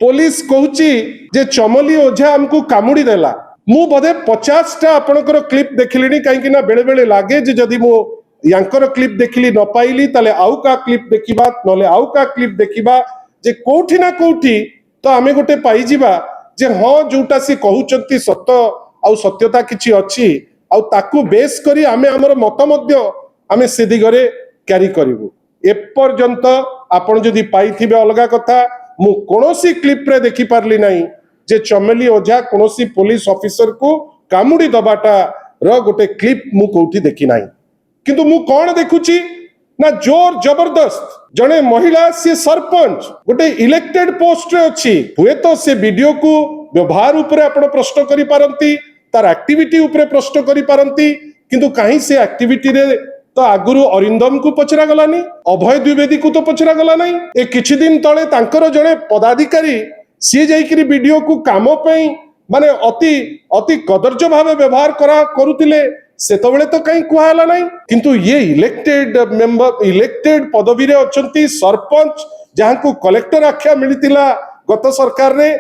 police कहूची जे चमली ओझा हमको कामुड़ी देला मु बोधे 50टा आपणकर क्लिप देखिलिनी कहीं ना बेले बेले लागे जे जदि मु यांकर क्लिप देखिली न पाइली ताले आउ का क्लिप देखिबा नले आउ का क्लिप देखिबा जे कोठी ना कोठी तो आमे गोटे पाई जिबा जे हां जोटा से कहउचंती सत्य आउ सत्यता किछि अछि आउ ताकू बेस करी आमे हमर मत मध्य आमे से दिगरे क्यारी करिवु ए पर्यंत आपण जदि पाइथिबे अलगा कथा मु कोनोसी क्लिप रे देखि पारली नाही जे चमेली ओझा कोनोसी पुलिस ऑफिसर को कामुड़ी दबाटा रो गोटे क्लिप मु कोठी देखि नाही किंतु मु कोन देखुची ना जोर जबरदस्त जने महिला से सरपंच गोटे इलेक्टेड पोस्ट रे अछि हुए तो से वीडियो को व्यवहार ऊपर आपण प्रश्न करि पारंती तार एक्टिविटी ऊपर प्रश्न करि पारंती किंतु काहे से एक्टिविटी रे तो आगुरु अरिंदम को पचरा गलानी अभय द्विवेदी को तो पचरा गला नहीं ए किछि दिन तळे तांकर जणे पदाधिकारी सी जाइकरी वीडियो को काम पे माने अति अति कदर्ज भाव व्यवहार करुतिले सेतबेले तो कहीं कुहाला नहीं किंतु ये इलेक्टेड मेंबर इलेक्टेड पदवी रे अछंती सरपंच जहां को कलेक्टर आख्या मिलितिला गत सरकार रे